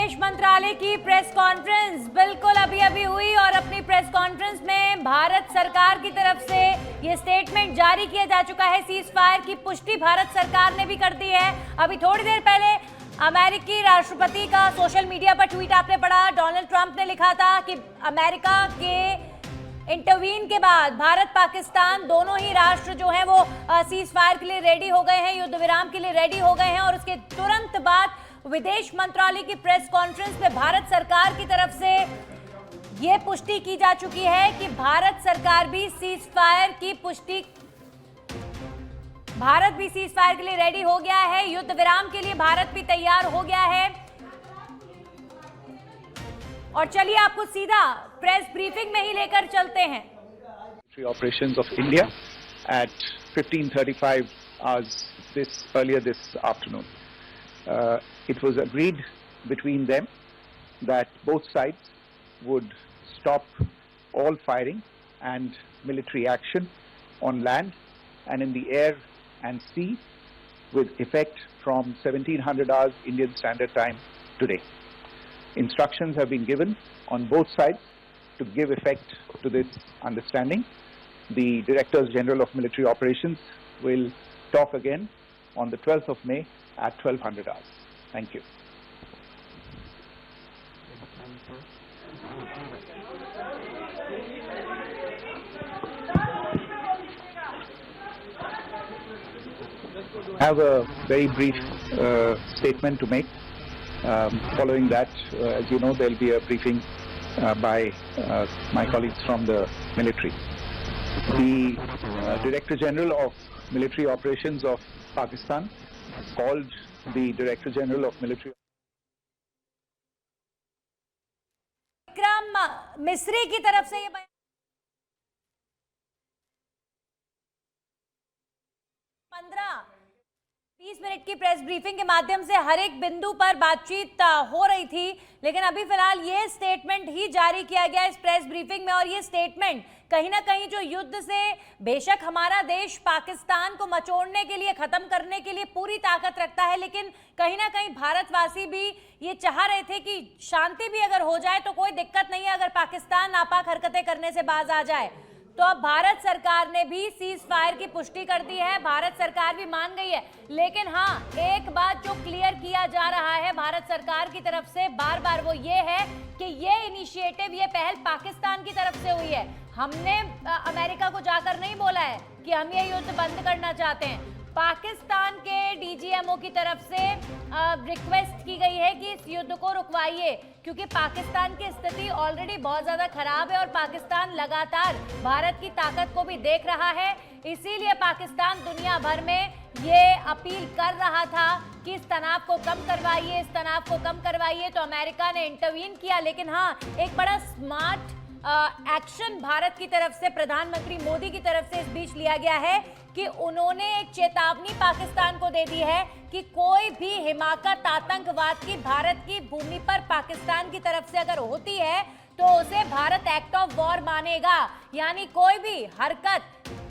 विदेश मंत्रालय की प्रेस कॉन्फ्रेंस बिल्कुल अभी हुई और अपनी प्रेस कॉन्फ्रेंस में भारत सरकार की तरफ से ये स्टेटमेंट जारी किया जा चुका है। सीज फायर की पुष्टि भारत सरकार ने भी कर दी है। अभी थोड़ी देर पहले अमेरिकी राष्ट्रपति का सोशल मीडिया पर ट्वीट आपने पढ़ा। डोनाल्ड ट्रंप ने लिखा था कि अमेरिका के इंटरवीन के बाद भारत पाकिस्तान दोनों ही राष्ट्र जो हैं वो सीज फायर के लिए रेडी हो गए हैं, युद्ध विराम के लिए रेडी हो गए हैं। और उसके तुरंत बाद विदेश मंत्रालय की प्रेस कॉन्फ्रेंस में भारत सरकार की तरफ से यह पुष्टि की जा चुकी है कि भारत सरकार भी सीज फायर की पुष्टि, भारत भी सीज फायर के लिए रेडी हो गया है, युद्ध विराम के लिए भारत भी तैयार हो गया है। और चलिए आपको सीधा प्रेस ब्रीफिंग में ही लेकर चलते हैं। Operations of India at 15:35 hours earlier this afternoon. It was agreed between them that both sides would stop all firing and military action on land and in the air and sea with effect from 1700 hours Indian Standard Time today. Instructions have been given on both sides to give effect to this understanding. The Directors General of Military Operations will talk again on the 12th of May at 1200 hours. Thank you. I have a very brief statement to make. Following that, as you know, there will be a briefing by my colleagues from the military. The Director General of Military Operations of Pakistan called the Director General of Military. Vikram Misri की तरफ से ये 15-20 minute की press briefing के माध्यम से हर एक बिंदु पर बातचीत हो रही थी, लेकिन अभी फिलहाल ये स्टेटमेंट ही जारी किया गया इस प्रेस ब्रीफिंग में। और ये स्टेटमेंट कहीं ना कहीं जो युद्ध से बेशक हमारा देश पाकिस्तान को मचोड़ने के लिए, खत्म करने के लिए पूरी ताकत रखता है, लेकिन कहीं ना कहीं भारतवासी भी ये चाह रहे थे कि शांति भी अगर हो जाए तो कोई दिक्कत नहीं है अगर पाकिस्तान नापाक हरकतें करने से बाज आ जाए। तो अब भारत सरकार ने भी सीज फायर की पुष्टि कर दी है, भारत सरकार भी मान गई है। लेकिन हाँ, एक बात जो क्लियर किया जा रहा है भारत सरकार की तरफ से बार बार, वो ये है कि ये इनिशिएटिव, ये पहल पाकिस्तान की तरफ से हुई है। हमने अमेरिका को जाकर नहीं बोला है कि हम ये युद्ध बंद करना चाहते हैं। पाकिस्तान के डीजीएमओ की तरफ से रिक्वेस्ट की गई है कि इस युद्ध को रुकवाइए, क्योंकि पाकिस्तान की स्थिति ऑलरेडी बहुत ज्यादा खराब है और पाकिस्तान लगातार भारत की ताकत को भी देख रहा है। इसीलिए पाकिस्तान दुनिया भर में ये अपील कर रहा था कि इस तनाव को कम करवाइए, इस तनाव को कम करवाइए। तो अमेरिका ने इंटरवीन किया, लेकिन हाँ, एक बड़ा स्मार्ट एक्शन भारत की तरफ से, प्रधानमंत्री मोदी की तरफ से इस बीच लिया गया है कि उन्होंने एक चेतावनी पाकिस्तान को दे दी है कि कोई भी हिमाकत आतंकवाद की भारत की भूमि पर पाकिस्तान की तरफ से अगर होती है तो उसे भारत एक्ट ऑफ वॉर मानेगा। यानी कोई भी हरकत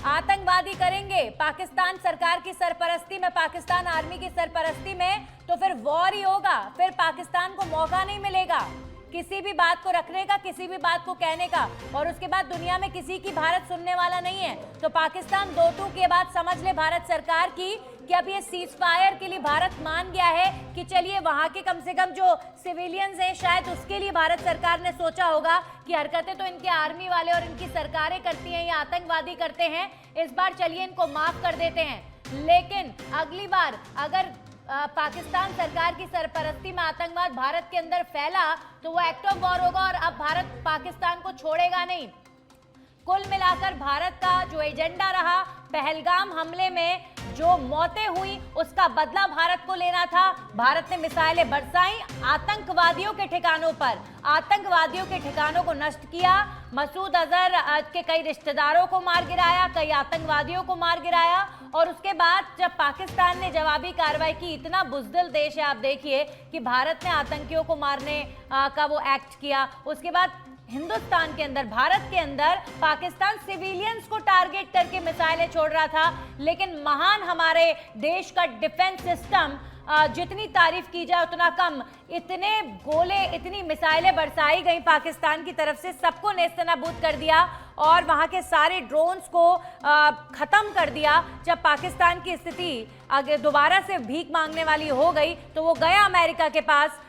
आतंकवादी करेंगे पाकिस्तान सरकार की सरपरस्ती में, पाकिस्तान आर्मी की सरपरस्ती में, तो फिर वॉर ही होगा। फिर पाकिस्तान को मौका नहीं मिलेगा किसी भी बात को रखने का, किसी भी बात को कहने का। और उसके बाद दुनिया में किसी की भारत सुनने वाला नहीं है। तो पाकिस्तान दो टूक के बाद समझ ले भारत सरकार की कि अब ये सीज फायर के लिए भारत मान गया है कि चलिए वहां के कम से कम जो सिविलियंस हैं, शायद उसके लिए भारत सरकार ने सोचा होगा कि हरकतें तो इनके आर्मी वाले और इनकी सरकारें करती हैं, या आतंकवादी करते हैं, इस बार चलिए इनको माफ कर देते हैं। लेकिन अगली बार अगर पाकिस्तान सरकार की सरपरस्ती में आतंकवाद भारत के अंदर फैला तो वो एक्ट ऑफ वॉर होगा और अब भारत पाकिस्तान को छोड़ेगा नहीं। कुल मिलाकर भारत का जो एजेंडा रहा, पहलगाम हमले में जो मौतें हुई उसका बदला भारत को लेना था। भारत ने मिसाइलें बरसाई आतंकवादियों के ठिकानों पर, आतंकवादियों के ठिकानों को नष्ट किया। मसूद अजहर के कई रिश्तेदारों को मार गिराया, कई आतंकवादियों को मार गिराया। और उसके बाद जब पाकिस्तान ने जवाबी कार्रवाई की, इतना बुज़दिल देश है, आप देखिए कि भारत ने आतंकियों को मारने का वो एक्ट किया। उसके बाद हिंदुस्तान के अंदर, भारत के अंदर पाकिस्तान सिविलियंस को टारगेट करके मिसाइलें छोड़ रहा था, लेकिन महान हमारे देश का डिफेंस सिस्टम जितनी तारीफ की जाए उतना कम। इतने गोले, इतनी मिसाइलें बरसाई गई पाकिस्तान की तरफ से, सबको नेस्तनाबूद कर दिया और वहां के सारे ड्रोन्स को खत्म कर दिया। जब पाकिस्तान की स्थिति अगर दोबारा से भीख मांगने वाली हो गई तो वो गया अमेरिका के पास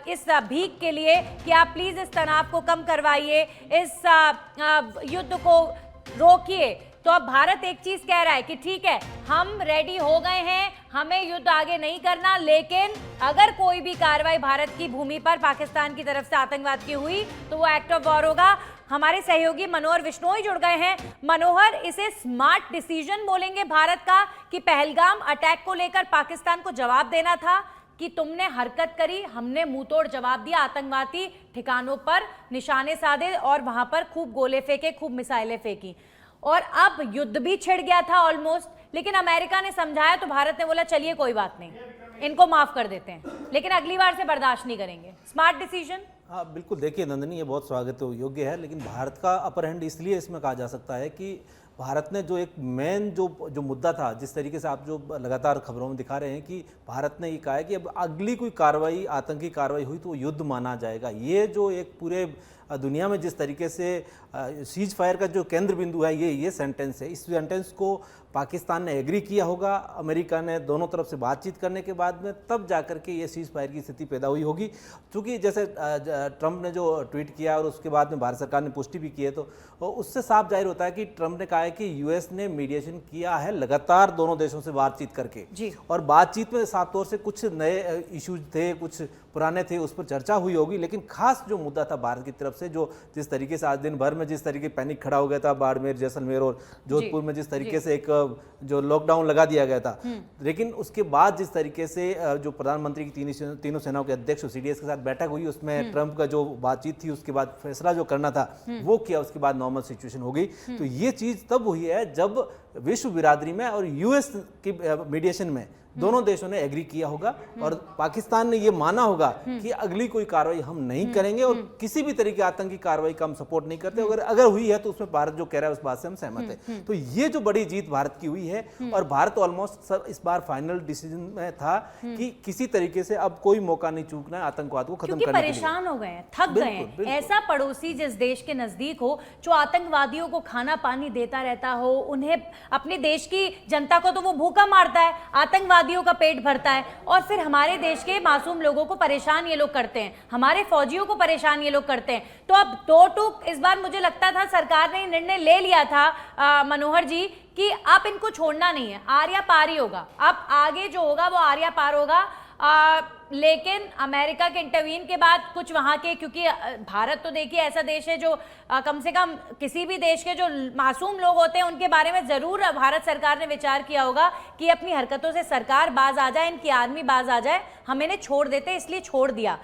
इस भीख के लिए कि आप प्लीज इस तनाव को कम करवाइए, इस युद्ध को रोकिए। तो अब भारत एक चीज कह रहा है कि ठीक है, हम रेडी हो गए हैं, हमें युद्ध आगे नहीं करना, लेकिन अगर कोई भी कार्रवाई भारत की भूमि पर पाकिस्तान की तरफ से आतंकवाद की हुई तो वो एक्ट ऑफ वॉर होगा। हमारे सहयोगी मनोहर विश्नोई जुड़ गए हैं। मनोहर, इसे स्मार्ट डिसीजन बोलेंगे भारत का कि पहलगाम अटैक को लेकर पाकिस्तान को जवाब देना था कि तुमने हरकत करी, हमने मुंहतोड़ जवाब दिया, आतंकवादी ठिकानों पर निशाने साधे और वहां पर खूब गोले फेंके, खूब मिसाइलें फेंकी और अब युद्ध भी छिड़ गया था ऑलमोस्ट। लेकिन अमेरिका ने समझाया तो भारत ने बोला चलिए कोई बात नहीं, इनको माफ कर देते हैं, लेकिन अगली बार से बर्दाश्त नहीं करेंगे। Smart decision. हाँ बिल्कुल, देखिए नंदनी, ये बहुत स्वागत योग्य है, लेकिन भारत का अपर हैंड इसलिए इसमें कहा जा सकता है कि भारत ने जो एक मेन जो मुद्दा था, जिस तरीके से आप जो लगातार खबरों में दिखा रहे हैं कि भारत ने ये कहा है कि अब अगली कोई कार्रवाई, आतंकी कार्रवाई हुई तो वो युद्ध माना जाएगा। ये जो एक पूरे दुनिया में जिस तरीके से सीज फायर का जो केंद्र बिंदु है, ये सेंटेंस है। इस सेंटेंस को पाकिस्तान ने एग्री किया होगा, अमेरिका ने दोनों तरफ से बातचीत करने के बाद में तब जाकर के ये सीज फायर की स्थिति पैदा हुई होगी। क्योंकि जैसे ट्रंप ने जो ट्वीट किया और उसके बाद में भारत सरकार ने पुष्टि भी की है, तो उससे साफ जाहिर होता है कि ट्रंप ने कहा है कि यूएस ने मीडिएशन किया है लगातार दोनों देशों से बातचीत करके जी। और बातचीत में साफ तौर से कुछ नए इश्यूज थे, कुछ पुराने थे, उस पर चर्चा हुई होगी। लेकिन खास जो मुद्दा था भारत की तरफ से, जो जिस तरीके से आज दिन भर में जिस तरीके पैनिक खड़ा हो गया था बाड़मेर, जैसलमेर और जोधपुर में, जिस तरीके से एक जो लॉकडाउन लगा दिया गया था, लेकिन उसके बाद जिस तरीके से जो प्रधानमंत्री की तीनों सेनाओं के अध्यक्ष सीडीएस के साथ बैठक हुई, उसमें ट्रंप का जो बातचीत थी, उसके बाद फैसला जो करना था वो किया, उसके बाद नॉर्मल सिचुएशन हो गई। तो ये चीज तब हुई है जब विश्व बिरादरी में और यूएस की मीडिएशन में दोनों देशों ने एग्री किया होगा और पाकिस्तान ने ये माना होगा कि अगली कोई कार्रवाई हम नहीं करेंगे और किसी भी तरीके की आतंकी कार्रवाई का हम सपोर्ट नहीं करते। अगर हुई है तो उसमें भारत जो कह रहा है उस बात से हम सहमत हैं। तो ये जो बड़ी जीत भारत की हुई है और भारत ऑलमोस्ट इस बार फाइनल डिसीजन में था कि किसी तरीके से अब कोई मौका नहीं चूकना है आतंकवाद को खत्म करने के लिए। परेशान हो गए हैं, थक गए हैं। ऐसा पड़ोसी जिस देश के नजदीक हो, जो आतंकवादियों को खाना पानी देता रहता हो, उन्हें अपने देश की जनता को तो वो भूखा मारता है, आतंकवादियों का पेट भरता है और फिर हमारे देश के मासूम लोगों को परेशान ये लोग करते हैं, हमारे फौजियों को परेशान ये लोग करते हैं। तो अब दो टूक इस बार मुझे लगता था सरकार ने निर्णय ले लिया था मनोहर जी कि आप इनको छोड़ना नहीं है, आर्या पार ही होगा, अब आगे जो होगा वो आर्या पार होगा। लेकिन अमेरिका के इंटरवीन के बाद कुछ वहाँ के, क्योंकि भारत तो देखिए ऐसा देश है जो कम से कम किसी भी देश के जो मासूम लोग होते हैं उनके बारे में ज़रूर भारत सरकार ने विचार किया होगा कि अपनी हरकतों से सरकार बाज आ जाए, इनकी आर्मी बाज आ जाए, हम इन्हें छोड़ देते, इसलिए छोड़ दिया।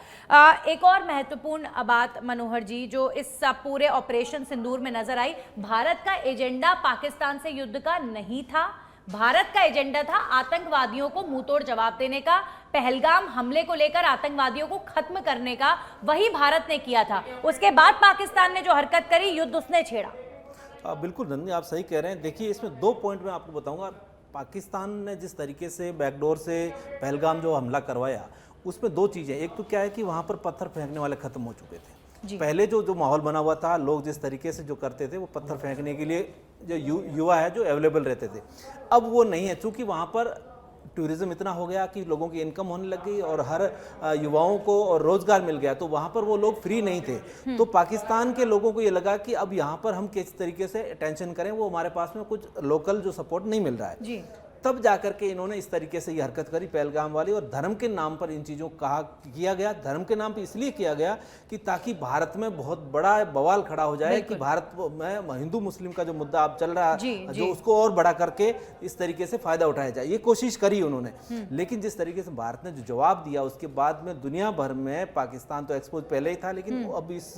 एक और महत्वपूर्ण बात मनोहर जी जो इस पूरे ऑपरेशन सिंदूर में नजर आई, भारत का एजेंडा पाकिस्तान से युद्ध का नहीं था, भारत का एजेंडा था आतंकवादियों को मुंहतोड़ जवाब देने का, पहलगाम हमले को लेकर आतंकवादियों को खत्म करने का, वही भारत ने किया था। उसके बाद पाकिस्तान ने जो हरकत करी, युद्ध उसने छेड़ा। बिल्कुल नंदी, आप सही कह रहे हैं। देखिए इसमें 2 पॉइंट मैं आपको बताऊंगा। पाकिस्तान ने जिस तरीके से बैकडोर से पहलगाम जो हमला करवाया, उसमें 2 चीज़ें, एक तो क्या है कि वहाँ पर पत्थर फेंकने वाले खत्म हो चुके थे। पहले जो माहौल बना हुआ था, लोग जिस तरीके से जो करते थे वो पत्थर फेंकने के लिए जो युवा है जो अवेलेबल रहते थे, अब वो नहीं है। चूंकि वहाँ पर टूरिज्म इतना हो गया कि लोगों की इनकम होने लग गई और हर युवाओं को और रोजगार मिल गया, तो वहाँ पर वो लोग फ्री नहीं थे। तो पाकिस्तान के लोगों को ये लगा कि अब यहाँ पर हम किस तरीके से अटेंशन करें, वो हमारे पास में कुछ लोकल जो सपोर्ट नहीं मिल रहा है जी। तब जाकर के इन्होंने इस तरीके से ये हरकत करी पहलगाम वाली, और धर्म के नाम पर इन चीज़ों को किया गया। धर्म के नाम पर इसलिए किया गया कि ताकि भारत में बहुत बड़ा बवाल खड़ा हो जाए कि भारत में हिंदू मुस्लिम का जो मुद्दा अब चल रहा है जो उसको और बड़ा करके इस तरीके से फायदा उठाया जाए, ये कोशिश करी उन्होंने। लेकिन जिस तरीके से भारत ने जो जवाब दिया, उसके बाद में दुनिया भर में पाकिस्तान तो एक्सपोज पहले ही था, लेकिन अब इस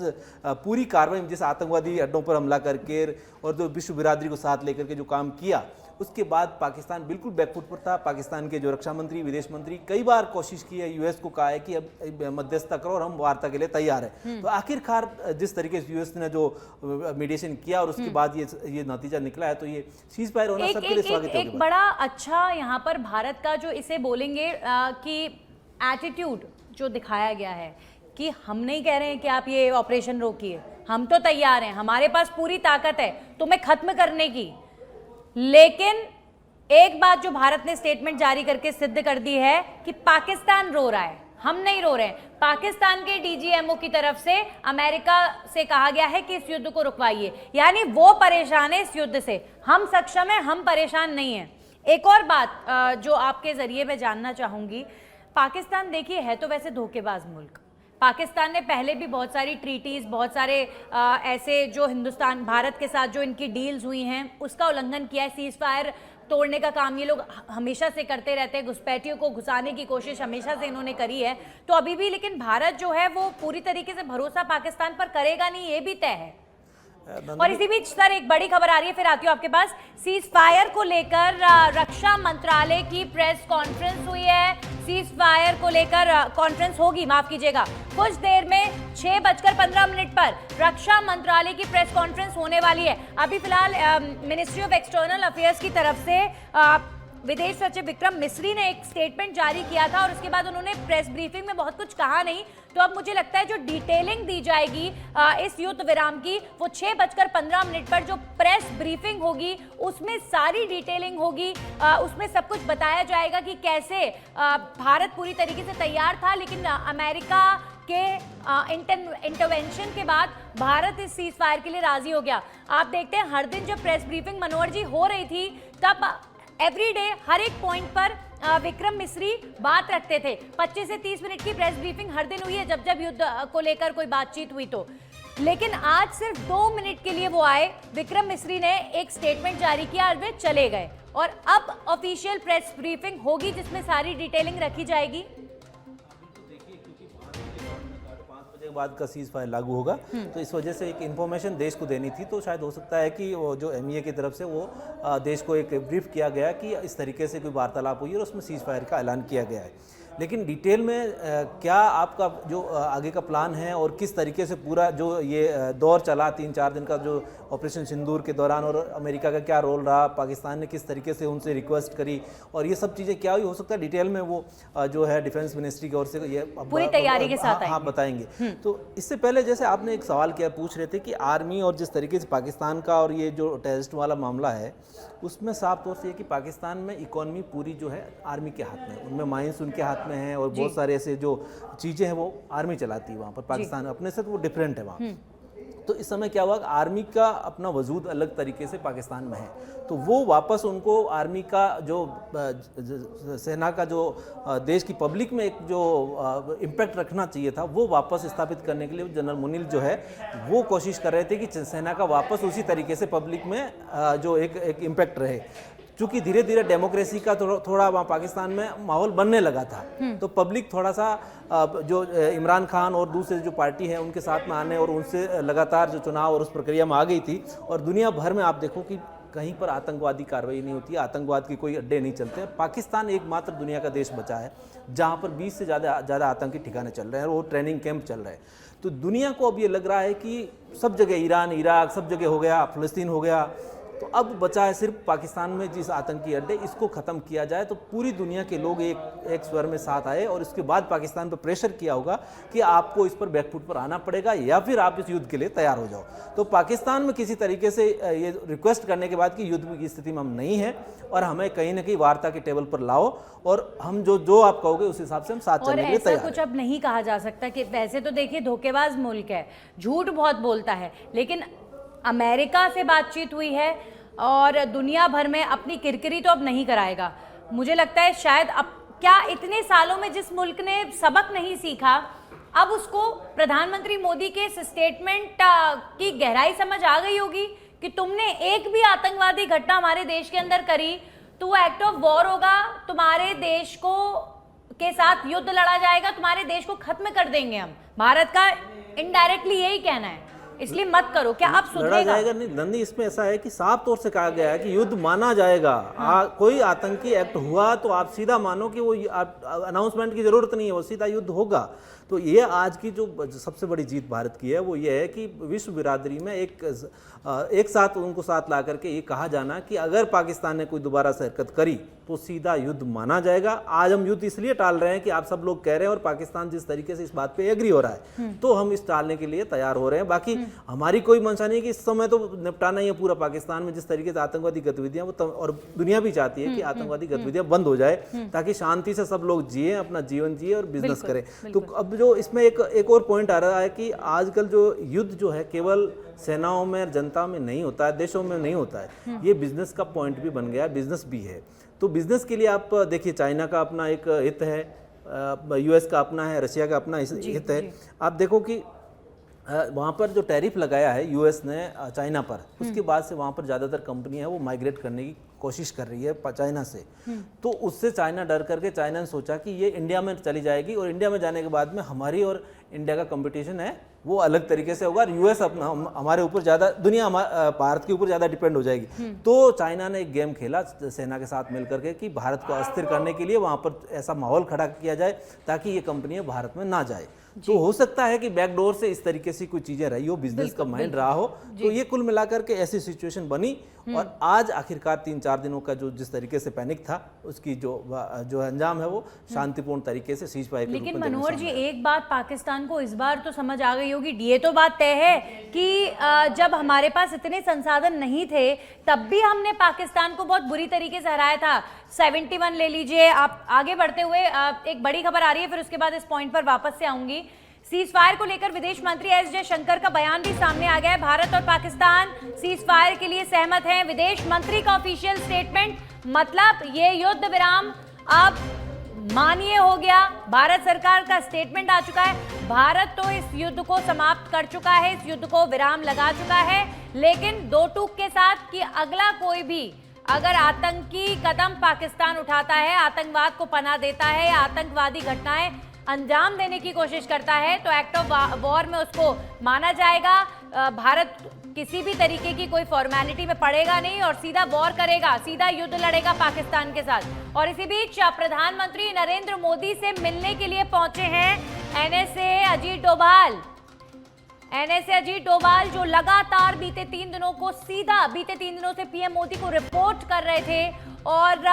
पूरी कार्रवाई में जिस आतंकवादी अड्डों पर हमला करके और जो विश्व बिरादरी को साथ लेकर के जो काम किया, उसके बाद पाकिस्तान बिल्कुल बैकफुट पर था। पाकिस्तान के जो रक्षा मंत्री, विदेश मंत्री कई बार कोशिश की है, यूएस को कहा है कि अब मध्यस्थता करो और हम वार्ता के लिए तैयार है। तो आखिरकार जिस तरीके से यूएस ने जो मीडिएशन किया और उसके बाद ये नतीजा निकला है, तो ये सीज फायर होना सबके लिए स्वागत है। एक बड़ा अच्छा यहाँ पर भारत का जो इसे बोलेंगे कि एटीट्यूड जो दिखाया गया है कि हम नहीं कह रहे हैं कि आप ये ऑपरेशन रोकिए, हम तो तैयार हैं, हमारे पास पूरी ताकत है तुम्हें खत्म करने की। लेकिन एक बात जो भारत ने स्टेटमेंट जारी करके सिद्ध कर दी है कि पाकिस्तान रो रहा है, हम नहीं रो रहे हैं। पाकिस्तान के डीजीएमओ की तरफ से अमेरिका से कहा गया है कि इस युद्ध को रुकवाइए, यानी वो परेशान है इस युद्ध से, हम सक्षम हैं, हम परेशान नहीं हैं। एक और बात जो आपके जरिए मैं जानना चाहूंगी, पाकिस्तान देखिए है तो वैसे धोखेबाज मुल्क। पाकिस्तान ने पहले भी बहुत सारी ट्रीटीज, बहुत सारे ऐसे जो हिंदुस्तान भारत के साथ जो इनकी डील्स हुई हैं उसका उल्लंघन किया है। सीज फायर तोड़ने का काम ये लोग हमेशा से करते रहते हैं, घुसपैठियों को घुसाने की कोशिश हमेशा से इन्होंने करी है। तो अभी भी लेकिन भारत जो है वो पूरी तरीके से भरोसा पाकिस्तान पर करेगा नहीं, ये भी तय है। और इसी बीच सर एक बड़ी खबर आ रही है, फिर आती हूँ आपके पास। सीज फायर को लेकर रक्षा मंत्रालय की प्रेस कॉन्फ्रेंस हुई है। सीज फायर को लेकर कॉन्फ्रेंस होगी, माफ कीजिएगा, कुछ देर में 6:15 पर रक्षा मंत्रालय की प्रेस कॉन्फ्रेंस होने वाली है। अभी फिलहाल मिनिस्ट्री ऑफ एक्सटर्नल अफेयर्स की तरफ से विदेश सचिव विक्रम मिस्री ने एक स्टेटमेंट जारी किया था और उसके बाद उन्होंने प्रेस ब्रीफिंग में बहुत कुछ कहा नहीं। तो अब मुझे लगता है जो डिटेलिंग दी जाएगी इस युद्ध विराम की, वो 6:15 पर जो प्रेस ब्रीफिंग होगी उसमें सारी डिटेलिंग होगी। उसमें सब कुछ बताया जाएगा कि कैसे भारत पूरी तरीके से तैयार था, लेकिन अमेरिका के इंटरवेंशन के बाद भारत इस सीज फायर के लिए राजी हो गया। आप देखते हैं हर दिन जब प्रेस ब्रीफिंग मनोहर जी हो रही थी तब एवरीडे हर एक पॉइंट पर विक्रम मिस्री बात रखते थे। 25 से 30 मिनट की प्रेस ब्रीफिंग हर दिन हुई है जब जब युद्ध को लेकर कोई बातचीत हुई तो। लेकिन आज सिर्फ 2 मिनट के लिए वो आए, विक्रम मिस्री ने एक स्टेटमेंट जारी किया और वे चले गए। और अब ऑफिशियल प्रेस ब्रीफिंग होगी जिसमें सारी डिटेलिंग रखी जाएगी। के बाद का सीज फायर लागू होगा, तो इस वजह से एक इन्फॉर्मेशन देश को देनी थी। तो शायद हो सकता है कि वो जो एमईए की तरफ से वो देश को एक ब्रीफ किया गया कि इस तरीके से कोई वार्तालाप हुई और उसमें सीज फायर का ऐलान किया गया है। लेकिन डिटेल में क्या आपका जो आगे का प्लान है और किस तरीके से पूरा जो ये दौर चला 3-4 दिन का जो ऑपरेशन सिंदूर के दौरान, और अमेरिका का क्या रोल रहा, पाकिस्तान ने किस तरीके से उनसे रिक्वेस्ट करी और ये सब चीज़ें क्या हुई, हो सकता है डिटेल में वो जो है डिफेंस मिनिस्ट्री की ओर से ये पूरी तैयारी के साथ हाँ बताएंगे। तो इससे पहले जैसे आपने एक सवाल किया, पूछ रहे थे कि आर्मी और जिस तरीके से पाकिस्तान का और ये जो टेररिस्ट वाला मामला है उसमें साफ तौर से कि पाकिस्तान में इकोनॉमी पूरी जो है आर्मी के हाथ में, उनमें माइंस उनके हाथ में हैं और बहुत सारे ऐसे जो चीज़ें हैं वो आर्मी चलाती है वहाँ पर। पाकिस्तान अपने से तो वो डिफरेंट है वहाँ। तो इस समय क्या हुआ, आर्मी का अपना वजूद अलग तरीके से पाकिस्तान में है, तो वो वापस उनको आर्मी का जो सेना का जो देश की पब्लिक में एक जो इम्पैक्ट रखना चाहिए था वो वापस स्थापित करने के लिए जनरल मुनील जो है वो कोशिश कर रहे थे कि सेना का वापस उसी तरीके से पब्लिक में जो एक इम्पैक्ट रहे। चूंकि धीरे धीरे डेमोक्रेसी का थोड़ा वहाँ पाकिस्तान में माहौल बनने लगा था, तो पब्लिक थोड़ा सा जो इमरान खान और दूसरे जो पार्टी है उनके साथ में आने और उनसे लगातार जो चुनाव और उस प्रक्रिया में आ गई थी। और दुनिया भर में आप देखो कि कहीं पर आतंकवादी कार्रवाई नहीं होती, आतंकवाद के कोई अड्डे नहीं चलते। पाकिस्तान एकमात्र दुनिया का देश बचा है जहाँ पर 20 से ज़्यादा आतंकी ठिकाने चल रहे हैं और वो ट्रेनिंग कैंप चल रहे हैं। तो दुनिया को अब ये लग रहा है कि सब जगह ईरान, इराक, सब जगह हो गया, फ़लस्तीन हो गया, तो अब बचा है सिर्फ पाकिस्तान में जिस आतंकी अड्डे, इसको ख़त्म किया जाए। तो पूरी दुनिया के लोग एक स्वर में साथ आए और इसके बाद पाकिस्तान पर प्रेशर किया होगा कि आपको इस पर बैकफुट पर आना पड़ेगा या फिर आप इस युद्ध के लिए तैयार हो जाओ। तो पाकिस्तान में किसी तरीके से ये रिक्वेस्ट करने के बाद कि युद्ध की स्थिति में हम नहीं हैं और हमें कहीं ना कहीं वार्ता के टेबल पर लाओ और हम जो आप कहोगे उस हिसाब से हम साथ चलने के लिए तैयार हैं। कुछ अब नहीं कहा जा सकता कि वैसे तो देखिए धोखेबाज मुल्क है, झूठ बहुत बोलता है, लेकिन अमेरिका से बातचीत हुई है और दुनिया भर में अपनी किरकिरी तो अब नहीं कराएगा। मुझे लगता है शायद अब क्या इतने सालों में जिस मुल्क ने सबक नहीं सीखा, अब उसको प्रधानमंत्री मोदी के इस स्टेटमेंट की गहराई समझ आ गई होगी कि तुमने एक भी आतंकवादी घटना हमारे देश के अंदर करी तो वो एक्ट ऑफ वॉर होगा, तुम्हारे देश को के साथ युद्ध लड़ा जाएगा, तुम्हारे देश को खत्म कर देंगे हम। भारत का इनडायरेक्टली यही कहना है। इसलिए मत करो, क्या अब लड़ा सुधरेगा? जाएगा नहीं नंदी, इसमें ऐसा है कि साफ तौर से कहा गया है कि युद्ध माना जाएगा। कोई आतंकी एक्ट हुआ तो आप सीधा मानो कि वो अनाउंसमेंट की जरूरत नहीं है, वो सीधा युद्ध होगा। तो ये आज की जो सबसे बड़ी जीत भारत की है वो ये है कि विश्व बिरादरी में एक साथ उनको साथ ला करके ये कहा जाना कि अगर पाकिस्तान ने कोई दोबारा से हरकत करी तो सीधा युद्ध माना जाएगा। आज हम युद्ध इसलिए टाल रहे हैं कि आप सब लोग कह रहे हैं और पाकिस्तान जिस तरीके से इस बात पे एग्री हो रहा है, तो हम इस टालने के लिए तैयार हो रहे हैं। बाकी हमारी कोई मंशा नहीं कि इस समय तो निपटाना ही है पूरा पाकिस्तान में जिस तरीके से आतंकवादी गतिविधियां वो और दुनिया भी चाहती है कि आतंकवादी गतिविधियां बंद हो जाए ताकि शांति से सब लोग जिए, अपना जीवन जिए और बिजनेस करें। तो अब जो इसमें एक और पॉइंट आ रहा है कि आजकल जो युद्ध जो है केवल सेनाओं में, जनता में नहीं होता है, देशों में नहीं होता है, ये बिजनेस का पॉइंट भी बन गया है, बिजनेस भी है। तो बिजनेस के लिए आप देखिए चाइना का अपना एक हित है, यूएस का अपना है, रशिया का अपना हित है। आप देखो कि वहाँ पर जो टैरिफ लगाया है यूएस ने चाइना पर, उसके बाद से वहाँ पर ज़्यादातर कंपनी है वो माइग्रेट करने की कोशिश कर रही है चाइना से। तो उससे चाइना डर करके चाइना ने सोचा कि ये इंडिया में चली जाएगी और इंडिया में जाने के बाद में हमारी और इंडिया का कंपटीशन है वो अलग तरीके से होगा और यूएस अपना हमारे ऊपर ज़्यादा, दुनिया भारत के ऊपर ज़्यादा डिपेंड हो जाएगी। तो चाइना ने एक गेम खेला सेना के साथ मिलकर के कि भारत को अस्थिर करने के लिए वहाँ पर ऐसा माहौल खड़ा किया जाए ताकि ये कंपनियाँ भारत में ना जाए। तो हो सकता है कि बैकडोर से इस तरीके से कोई चीजें रही हो, बिजनेस का माइंड रहा हो, तो ये कुल मिलाकर के ऐसी सिचुएशन बनी और आज आखिरकार 3-4 दिनों का जो जिस तरीके से पैनिक था उसकी जो अंजाम है वो शांतिपूर्ण तरीके से सीज फायर। लेकिन मनोहर जी एक बात पाकिस्तान को इस बार तो समझ आ गई होगी, ये तो बात तय है कि जब हमारे पास इतने संसाधन नहीं थे तब भी हमने पाकिस्तान को बहुत बुरी तरीके से हराया था। 71 ले लीजिए। आप आगे बढ़ते हुए एक बड़ी खबर आ रही है, फिर उसके बाद इस पॉइंट पर वापस से आऊंगी। सीज फायर को लेकर विदेश मंत्री एस जयशंकर का बयान भी सामने आ गया है। भारत और पाकिस्तान सीज फायर के लिए सहमत हैं। विदेश मंत्री का ऑफिशियल स्टेटमेंट, मतलब ये युद्ध विराम अब मानिए हो गया। भारत सरकार का स्टेटमेंट आ चुका है, भारत तो इस युद्ध को समाप्त कर चुका है, इस युद्ध को विराम लगा चुका है, लेकिन दो टूक के साथ कि अगला कोई भी अगर आतंकी कदम पाकिस्तान उठाता है, आतंकवाद को पनाह देता है, आतंकवादी घटनाएं अंजाम देने की कोशिश करता है तो एक्ट ऑफ वॉर में उसको माना जाएगा। भारत किसी भी तरीके की कोई फॉर्मेलिटी में पड़ेगा नहीं और सीधा वॉर करेगा, सीधा युद्ध लड़ेगा पाकिस्तान के साथ। और इसी बीच प्रधानमंत्री नरेंद्र मोदी से मिलने के लिए पहुंचे हैं एनएसए अजीत डोभाल। एनएसए अजीत डोभाल जो लगातार बीते 3 दिनों से पीएम मोदी को रिपोर्ट कर रहे थे और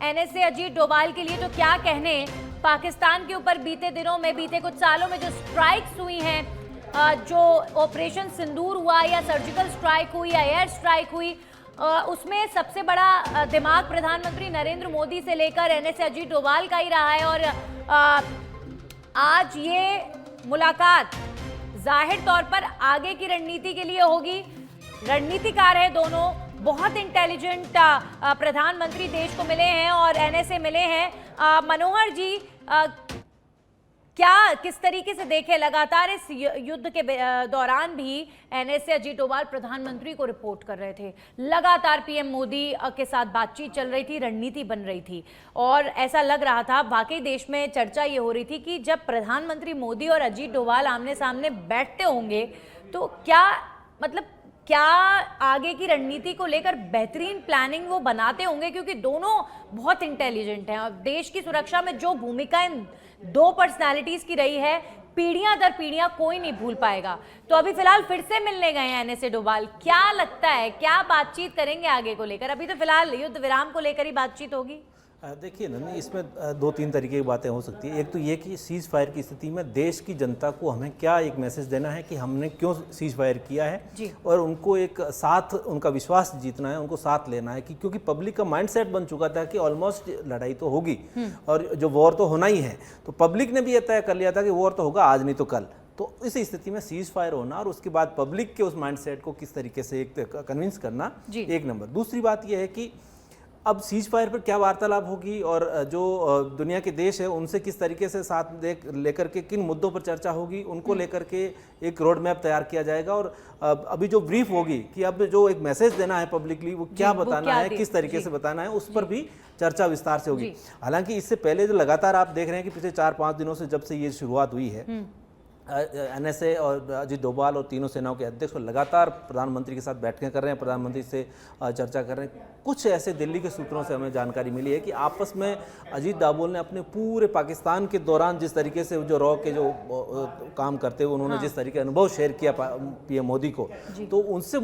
एनएसए अजीत डोभाल के लिए तो क्या कहने, पाकिस्तान के ऊपर बीते दिनों में, बीते कुछ सालों में जो स्ट्राइक्स हुई हैं, जो ऑपरेशन सिंदूर हुआ या सर्जिकल स्ट्राइक हुई या एयर स्ट्राइक हुई, उसमें सबसे बड़ा दिमाग प्रधानमंत्री नरेंद्र मोदी से लेकर एनएसए अजीत डोभाल का ही रहा है। और आज ये मुलाकात जाहिर तौर पर आगे की रणनीति के लिए होगी। रणनीतिकार है दोनों, बहुत इंटेलिजेंट प्रधानमंत्री देश को मिले हैं और एनएसए मिले हैं। मनोहर जी, क्या किस तरीके से देखे, लगातार इस युद्ध के दौरान भी एनएसए अजीत डोभाल प्रधानमंत्री को रिपोर्ट कर रहे थे, लगातार पीएम मोदी के साथ बातचीत चल रही थी, रणनीति बन रही थी और ऐसा लग रहा था, वाकई देश में चर्चा ये हो रही थी कि जब प्रधानमंत्री मोदी और अजीत डोभाल आमने सामने बैठते होंगे तो क्या आगे की रणनीति को लेकर बेहतरीन प्लानिंग वो बनाते होंगे, क्योंकि दोनों बहुत इंटेलिजेंट हैं और देश की सुरक्षा में जो भूमिका इन दो पर्सनालिटीज की रही है, पीढ़ियां दर पीढ़ियां कोई नहीं भूल पाएगा। तो अभी फिलहाल फिर से मिलने गए हैं एनएसए डोभाल, क्या लगता है क्या बातचीत करेंगे आगे को लेकर? अभी तो फिलहाल युद्ध विराम को लेकर ही बातचीत होगी। देखिए ना, इसमें 2-3 तरीके की बातें हो सकती है। एक तो ये कि सीज फायर की स्थिति में देश की जनता को हमें क्या एक मैसेज देना है कि हमने क्यों सीज फायर किया है और उनको एक साथ उनका विश्वास जीतना है, उनको साथ लेना है कि क्योंकि पब्लिक का माइंडसेट बन चुका था कि ऑलमोस्ट लड़ाई तो होगी और जो वॉर तो होना ही है, तो पब्लिक ने भी ये तय कर लिया था कि वॉर तो होगा आज नहीं तो कल। तो इस स्थिति में सीज फायर होना और उसके बाद पब्लिक के उस माइंडसेट को किस तरीके से एक कन्विंस करना, एक नंबर। दूसरी बात यह है कि अब सीज फायर पर क्या वार्तालाप होगी और जो दुनिया के देश है उनसे किस तरीके से साथ लेकर के किन मुद्दों पर चर्चा होगी, उनको लेकर के एक रोड मैप तैयार किया जाएगा। और अभी जो ब्रीफ होगी कि अब जो एक मैसेज देना है पब्लिकली वो क्या बताना है, किस तरीके से बताना है, उस पर भी चर्चा विस्तार से होगी। हालांकि इससे पहले जो लगातार आप देख रहे हैं कि पिछले 4-5 दिनों से जब से ये शुरुआत हुई है NSA और अजीत डोभाल और तीनों सेनाओं के अध्यक्ष लगातार प्रधानमंत्री के साथ बैठकें कर रहे हैं, प्रधानमंत्री से चर्चा कर रहे हैं। कुछ ऐसे दिल्ली के सूत्रों से हमें जानकारी मिली है कि आपस में अजीत डोभाल ने अपने पूरे पाकिस्तान के दौरान जिस तरीके से जो रॉ के जो काम करते हुए उन्होंने जिस तरीके अनुभव शेयर किया PM मोदी को, तो उनसे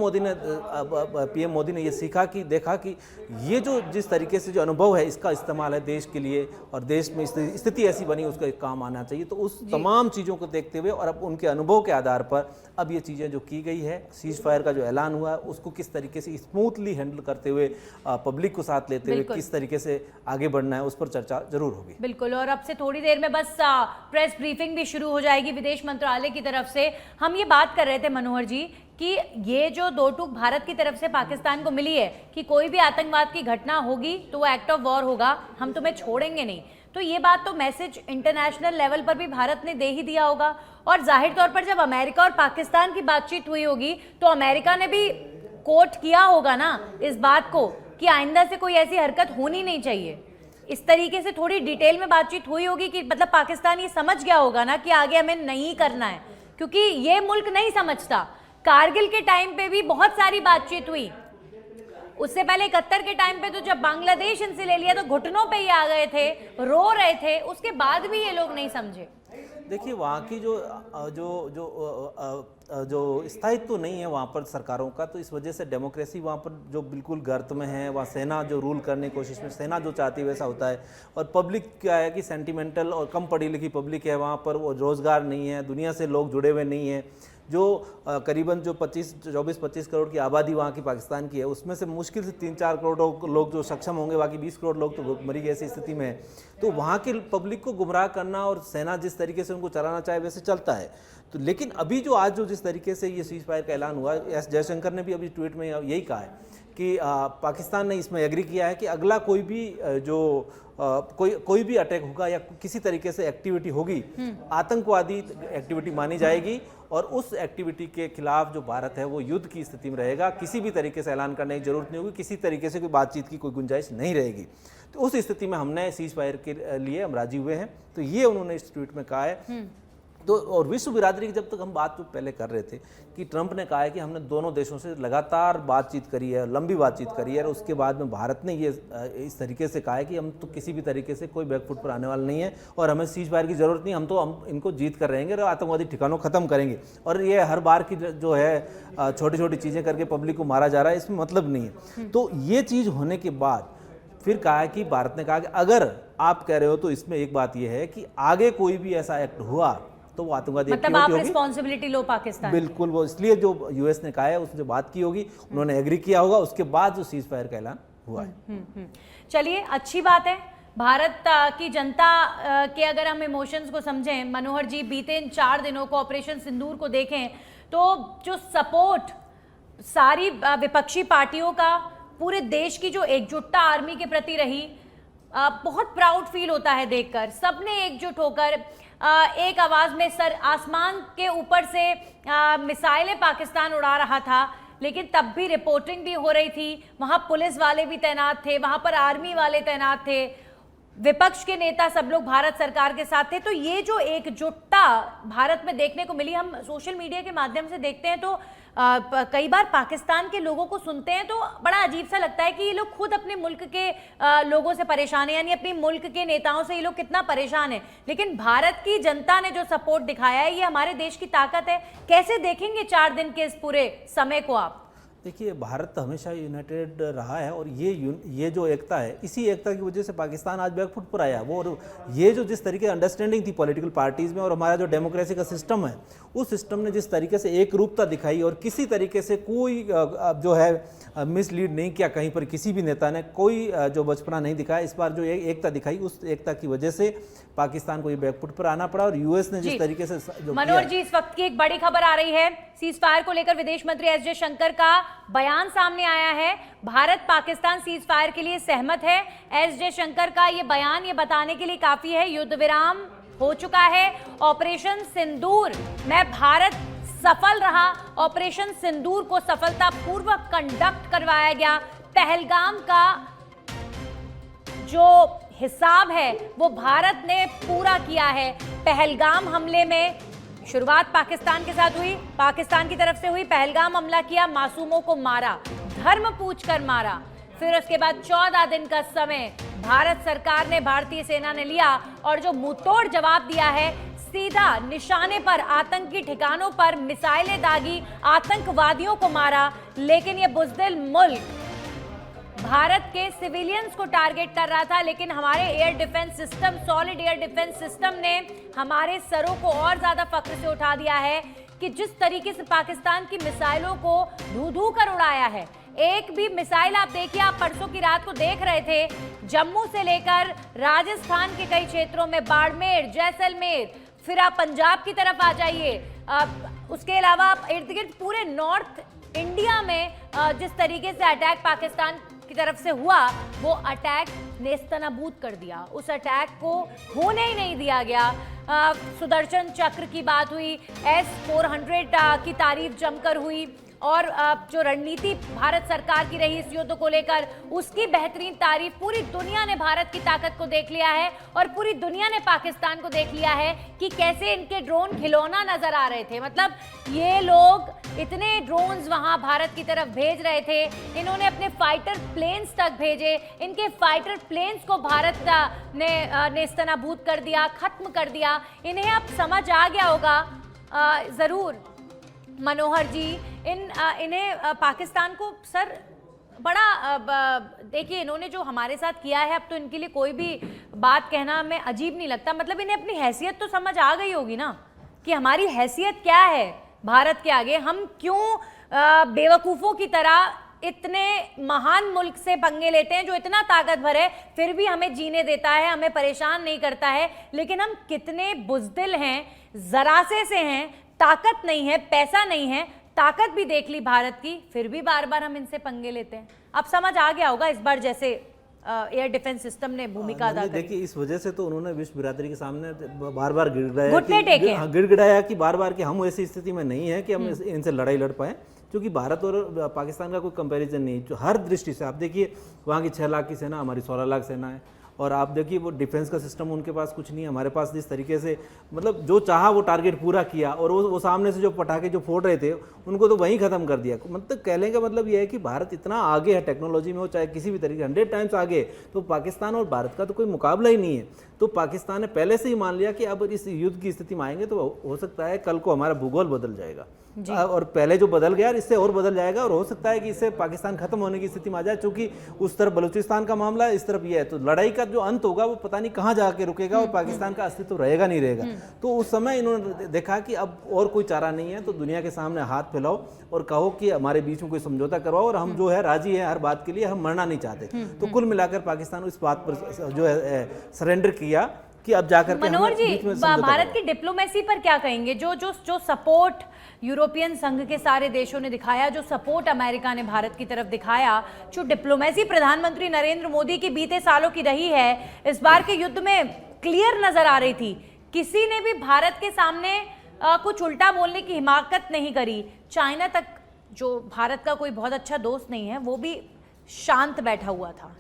PM मोदी ने ये सीखा कि देखा कि ये जो जिस तरीके से जो अनुभव है इसका इस्तेमाल है देश के लिए, और देश में स्थिति ऐसी बनी उसका एक काम आना चाहिए। तो उस तमाम चीज़ों को देखते हुए और अब उनके अनुभव के आधार पर अब ये चीज़ें जो की गई है, सीज फायर का जो ऐलान हुआ है उसको किस तरीके से स्मूथली हैंडल करते हुए, पब्लिक को साथ लेते हुए किस तरीके से आगे बढ़ना है, उस पर चर्चा जरूर होगी। बिल्कुल, और अब से थोड़ी देर में बस प्रेस ब्रीफिंग भी शुरू हो जाएगी विदेश मंत्रालय की तरफ से। हम ये बात कर रहे थे मनोहर जी कि ये जो दो टूक भारत की तरफ से पाकिस्तान को मिली है कि कोई भी आतंकवाद की घटना होगी तो वो एक्ट ऑफ वॉर होगा, हम तुम्हें छोड़ेंगे नहीं, तो ये बात तो मैसेज इंटरनेशनल लेवल पर भी भारत ने दे ही दिया होगा। और जाहिर तौर पर जब अमेरिका और पाकिस्तान की बातचीत हुई होगी तो अमेरिका ने भी कोट किया होगा ना इस बात को कि आइंदा से कोई ऐसी हरकत होनी नहीं चाहिए। इस तरीके से थोड़ी डिटेल में बातचीत हुई होगी कि मतलब पाकिस्तान ये समझ गया होगा ना कि आगे हमें नहीं करना है, क्योंकि ये मुल्क नहीं समझता। कारगिल के टाइम पे भी बहुत सारी बातचीत हुई, उससे पहले 71 के टाइम पे तो जब बांग्लादेश इनसे ले लिया तो घुटनों पे ही आ गए थे, रो रहे थे, उसके बाद भी ये लोग नहीं समझे। देखिए वहाँ की जो स्थायित्व तो नहीं है वहाँ पर सरकारों का, तो इस वजह से डेमोक्रेसी वहाँ पर जो बिल्कुल गर्त में है, वहाँ सेना जो रूल करने की कोशिश में, सेना जो चाहती है वैसा होता है। और पब्लिक क्या है कि सेंटिमेंटल और कम पढ़ी लिखी पब्लिक है वहाँ पर, वो रोज़गार नहीं है, दुनिया से लोग जुड़े हुए नहीं हैं। जो करीबन जो 24-25 करोड़ की आबादी वहाँ की पाकिस्तान की है, उसमें से मुश्किल से 3-4 करोड़ लोग जो सक्षम होंगे, बाकी 20 करोड़ लोग तो मरी ऐसी स्थिति में है। तो वहाँ की पब्लिक को गुमराह करना और सेना जिस तरीके से उनको चलाना चाहे वैसे चलता है। तो लेकिन अभी जो आज जो जिस तरीके से ये सीज फायर का ऐलान हुआ, एस जयशंकर ने भी अभी ट्वीट में यही कहा है कि पाकिस्तान ने इसमें एग्री किया है कि अगला कोई भी कोई भी अटैक होगा या किसी तरीके से एक्टिविटी होगी, आतंकवादी एक्टिविटी मानी जाएगी और उस एक्टिविटी के खिलाफ जो भारत है वो युद्ध की स्थिति में रहेगा। किसी भी तरीके से ऐलान करने की जरूरत नहीं होगी, किसी तरीके से कोई बातचीत की कोई गुंजाइश नहीं रहेगी। तो उस स्थिति में हमने सीज फायर के लिए हम राजी हुए हैं। तो ये उन्होंने इस ट्वीट में कहा है। तो और विश्व बिरादरी की जब तक हम बात तो पहले कर रहे थे कि ट्रंप ने कहा है कि हमने दोनों देशों से लगातार बातचीत करी है, लंबी बातचीत करी है, और उसके बाद में भारत ने ये इस तरीके से कहा है कि हम तो किसी भी तरीके से कोई बैकफुट पर आने वाला नहीं है और हमें सीज फायर की ज़रूरत नहीं, हम इनको जीत कर रहेंगे और आतंकवादी ठिकानों ख़त्म करेंगे। और ये हर बार की जो है छोटी छोटी चीज़ें करके पब्लिक को मारा जा रहा है, इसमें मतलब नहीं है। तो ये चीज़ होने के बाद फिर कहा कि भारत ने कहा कि अगर आप कह रहे हो तो इसमें एक बात यह है कि आगे कोई भी ऐसा एक्ट हुआ तो वो आतंकवादी मतलब आप रिस्पॉन्सिबिलिटी लो पाकिस्तान। बिल्कुल, वो इसलिए जो यूएस ने कहा है उसने जो बात की होगी, उन्होंने एग्री किया होगा, उसके बाद जो सीज फायर का ऐलान हुआ है। चलिए, अच्छी बात है। भारत की जनता के अगर हम इमोशंस को समझें मनोहर जी, बीते इन 4 दिनों को, ऑपरेशन सिंदूर को देखें तो जो सपोर्ट सारी विपक्षी पार्टियों का पूरे देश की जो एकजुटता आर्मी के प्रति रही, बहुत प्राउड फील होता है देखकर। सबने एकजुट होकर एक आवाज में सर आसमान के ऊपर से मिसाइलें पाकिस्तान उड़ा रहा था, लेकिन तब भी रिपोर्टिंग भी हो रही थी, वहां पुलिस वाले भी तैनात थे, वहां पर आर्मी वाले तैनात थे, विपक्ष के नेता सब लोग भारत सरकार के साथ थे। तो ये जो एकजुटता भारत में देखने को मिली, हम सोशल मीडिया के माध्यम से देखते हैं तो कई बार पाकिस्तान के लोगों को सुनते हैं तो बड़ा अजीब सा लगता है कि ये लोग खुद अपने मुल्क के लोगों से परेशान है, यानी अपने मुल्क के नेताओं से ये लोग कितना परेशान है। लेकिन भारत की जनता ने जो सपोर्ट दिखाया है, ये हमारे देश की ताकत है। कैसे देखेंगे 4 दिन के इस पूरे समय को आप? देखिए, भारत हमेशा यूनाइटेड रहा है और ये जो एकता है, इसी एकता की वजह से पाकिस्तान आज बैकफुट पर आया। वो और ये जो जिस तरीके की अंडरस्टैंडिंग थी पॉलिटिकल पार्टीज़ में और हमारा जो डेमोक्रेसी का सिस्टम है, उस सिस्टम ने जिस तरीके से एक रूपता दिखाई और किसी तरीके से कोई जो है मिसलीड नहीं किया, कहीं पर किसी भी नेता ने कोई जो बचपना नहीं दिखाया। इस बार जो एकता दिखाई, उस एकता की वजह से पाकिस्तान को ये बैकफुट पर आना पड़ा। और यूएस ने जिस तरीके से मनोहर जी, इस वक्त की एक बड़ी खबर आ रही है, सीज फायर को लेकर विदेश मंत्री एस जयशंकर का बयान सामने आया है। भारत पाकिस्तान सीज फायर के लिए सहमत है। एस जयशंकर का ये बयान ये बताने के लिए काफी है, युद्ध विराम हो चुका है। ऑपरेशन सिंदूर में भारत सफल रहा। ऑपरेशन सिंदूर को सफलतापूर्वक कंडक्ट करवाया गया। पहलगाम का जो हिसाब है वो भारत ने पूरा किया है। पहलगाम हमले में शुरुआत पाकिस्तान के साथ हुई, पाकिस्तान की तरफ से हुई, पहलगाम हमला किया, मासूमों को मारा, धर्म पूछकर मारा। फिर उसके बाद 14 दिन का समय भारत सरकार ने, भारतीय सेना ने लिया और जो मुंहतोड़ जवाब दिया है, सीधा निशाने पर, आतंकी ठिकानों पर मिसाइलें दागी, आतंकवादियों को मारा। लेकिन ये बुज़दिल मुल्क भारत के सिविलियंस को टारगेट कर रहा था, लेकिन हमारे air defence system, solid air defence system ने हमारे सरों को और ज्यादा फख्र से उठा दिया है कि जिस तरीके से पाकिस्तान की मिसाइलों को धू-धू कर उड़ाया है। एक भी मिसाइल आप देखिए, आप परसों की रात को देख रहे थे, जम्मू से लेकर राजस्थान के कई क्षेत्रों में, बाड़मेर, जैसलमेर, फिर आप पंजाब की तरफ आ जाइए, उसके अलावा आप इर्द गिर्द पूरे नॉर्थ इंडिया में जिस तरीके से अटैक पाकिस्तान की तरफ से हुआ, वो अटैक नेस्तनाबूद कर दिया। उस अटैक को होने ही नहीं दिया गया। सुदर्शन चक्र की बात हुई, S-400 की तारीफ जमकर हुई, और जो रणनीति भारत सरकार की रही इस युद्ध को लेकर, उसकी बेहतरीन तारीफ। पूरी दुनिया ने भारत की ताकत को देख लिया है और पूरी दुनिया ने पाकिस्तान को देख लिया है कि कैसे इनके ड्रोन खिलौना नजर आ रहे थे। मतलब ये लोग इतने ड्रोन्स वहां भारत की तरफ भेज रहे थे, इन्होंने अपने फाइटर प्लेन्स तक भेजे, इनके फाइटर प्लेन्स को भारत ने नेस्तनाबूद कर दिया, खत्म कर दिया। इन्हें अब समझ आ गया होगा जरूर मनोहर जी, इन्हें पाकिस्तान को सर बड़ा देखिए, इन्होंने जो हमारे साथ किया है, अब तो इनके लिए कोई भी बात कहना हमें अजीब नहीं लगता। मतलब इन्हें अपनी हैसियत तो समझ आ गई होगी ना कि हमारी हैसियत क्या है भारत के आगे। हम क्यों बेवकूफ़ों की तरह इतने महान मुल्क से पंगे लेते हैं जो इतना ताकतवर है, फिर भी हमें जीने देता है, हमें परेशान नहीं करता है। लेकिन हम कितने बुज़दिल हैं, ज़रासे से हैं, ताकत नहीं है, पैसा नहीं है, ताकत भी देख ली भारत की, फिर भी बार बार हम इनसे पंगे लेते हैं। अब समझ आ गया होगा इस बार जैसे एयर डिफेंस सिस्टम ने भूमिका अदा की। देखिए, इस वजह से तो उन्होंने विश्व बिरादरी के सामने बार बार गिड़गिड़ाया कि बार बार कि हम ऐसी स्थिति में नहीं है कि हम इनसे लड़ाई लड़ पाए, क्योंकि भारत और पाकिस्तान का कोई कंपैरिजन नहीं। जो हर दृष्टि से आप देखिए, वहाँ की 6 लाख की सेना, हमारी 16 लाख सेना है, और आप देखिए वो डिफेंस का सिस्टम उनके पास कुछ नहीं है, हमारे पास जिस तरीके से मतलब जो चाहा वो टारगेट पूरा किया, और वो सामने से जो पटाखे जो फोड़ रहे थे उनको तो वहीं ख़त्म कर दिया। मतलब कहने का मतलब ये है कि भारत इतना आगे है टेक्नोलॉजी में, हो चाहे किसी भी तरीके 100 टाइम्स आगे, तो पाकिस्तान और भारत का तो कोई मुकाबला ही नहीं है। तो पाकिस्तान ने पहले से ही मान लिया कि अब इस युद्ध की स्थिति में आएंगे तो हो सकता है कल को हमारा भूगोल बदल जाएगा, और पहले जो बदल गया इससे और बदल जाएगा, और हो सकता है कि इससे पाकिस्तान खत्म होने की स्थिति में आ जाए, क्योंकि उस तरफ बलूचिस्तान का मामला है, इस तरफ ये है। तो लड़ाई का जो अंत होगा वो पता नहीं कहाँ जाके रुकेगा, और पाकिस्तान का अस्तित्व रहेगा नहीं रहेगा। तो उस समय इन्होंने देखा कि अब और कोई चारा नहीं है, तो दुनिया के सामने हाथ फैलाओ और कहो कि हमारे बीच में कोई समझौता करवाओ, और हम जो है राजी है हर बात के लिए, हम मरना नहीं चाहते। तो कुल मिलाकर पाकिस्तान इस बात पर जो है सरेंडर किया कि अब जाकर मनोहर जी, भारत की डिप्लोमेसी पर क्या कहेंगे? जो सपोर्ट यूरोपियन संघ के सारे देशों ने दिखाया, जो सपोर्ट अमेरिका ने भारत की तरफ दिखाया, जो डिप्लोमेसी प्रधानमंत्री नरेंद्र मोदी की बीते सालों की रही है, इस बार के युद्ध में क्लियर नजर आ रही थी। किसी ने भी भारत के सामने कुछ उल्टा बोलने की हिमाकत नहीं करी। चाइना तक, जो भारत का कोई बहुत अच्छा दोस्त नहीं है, वो भी शांत बैठा हुआ था,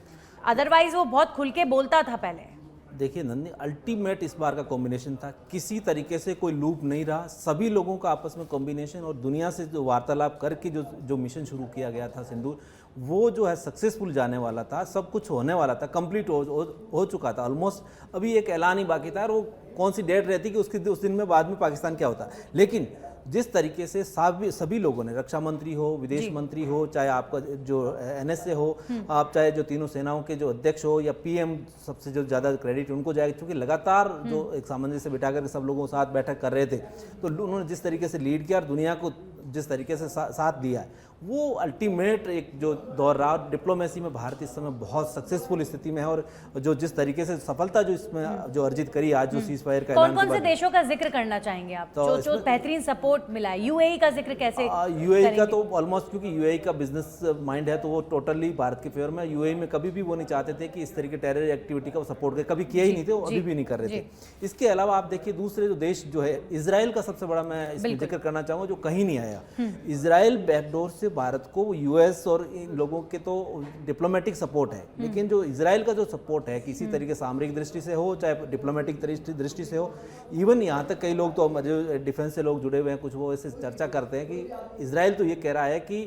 अदरवाइज वो बहुत खुल के बोलता था पहले। देखिए नंदी, अल्टीमेट इस बार का कॉम्बिनेशन था, किसी तरीके से कोई लूप नहीं रहा, सभी लोगों का आपस में कॉम्बिनेशन, और दुनिया से जो वार्तालाप करके जो मिशन शुरू किया गया था सिंदूर, वो जो है सक्सेसफुल जाने वाला था, सब कुछ होने वाला था, कंप्लीट हो चुका था ऑलमोस्ट। अभी एक ऐलान ही बाकी था, और वो कौन सी डेट रहती कि उस दिन में बाद में पाकिस्तान क्या होता। लेकिन जिस तरीके से सभी लोगों ने, रक्षा मंत्री हो, विदेश मंत्री हो, चाहे आपका जो NSA हो, आप चाहे जो तीनों सेनाओं के जो अध्यक्ष हो, या PM, सबसे जो ज़्यादा क्रेडिट उनको जाएगा, क्योंकि लगातार जो एक सामंजस्य बिठा करके सब लोगों के साथ बैठक कर रहे थे, तो उन्होंने जिस तरीके से लीड किया और दुनिया को जिस तरीके से साथ दिया है, वो अल्टीमेट एक जो दौर रहा। डिप्लोमेसी में भारत इस समय बहुत सक्सेसफुल स्थिति में है, और जो जिस तरीके से सफलता जो इसमें जो अर्जित करी आज जो सीज फायर का कौन कौन से देशों का जिक्र करना चाहेंगे आप, तो जो बेहतरीन सपोर्ट मिला है? UAE का जिक्र कैसे? UAE का तो ऑलमोस्ट, क्योंकि UAE का बिजनेस माइंड है, तो वो टोटली भारत के फेवर में। UAE में कभी भी वो नहीं चाहते थे कि इस तरीके टेरर एक्टिविटी का सपोर्ट करे, कभी किया ही नहीं थे, वो अभी भी नहीं कर रहे थे। इसके अलावा आप देखिए दूसरे जो देश जो है, इजराइल का सबसे बड़ा मैं इसमें जिक्र करना चाहूँगा, जो कहीं नहीं आया। इजराइल बैकडोर से सिर्फ भारत को यूएस और इन लोगों के तो डिप्लोमेटिक सपोर्ट है, लेकिन जो इजराइल का जो सपोर्ट है किसी तरीके सामरिक दृष्टि से हो चाहे डिप्लोमेटिक दृष्टि से हो, इवन यहाँ तक कई लोग तो जो डिफेंस से लोग जुड़े हुए हैं कुछ वो ऐसे चर्चा करते हैं कि इजराइल तो ये कह रहा है कि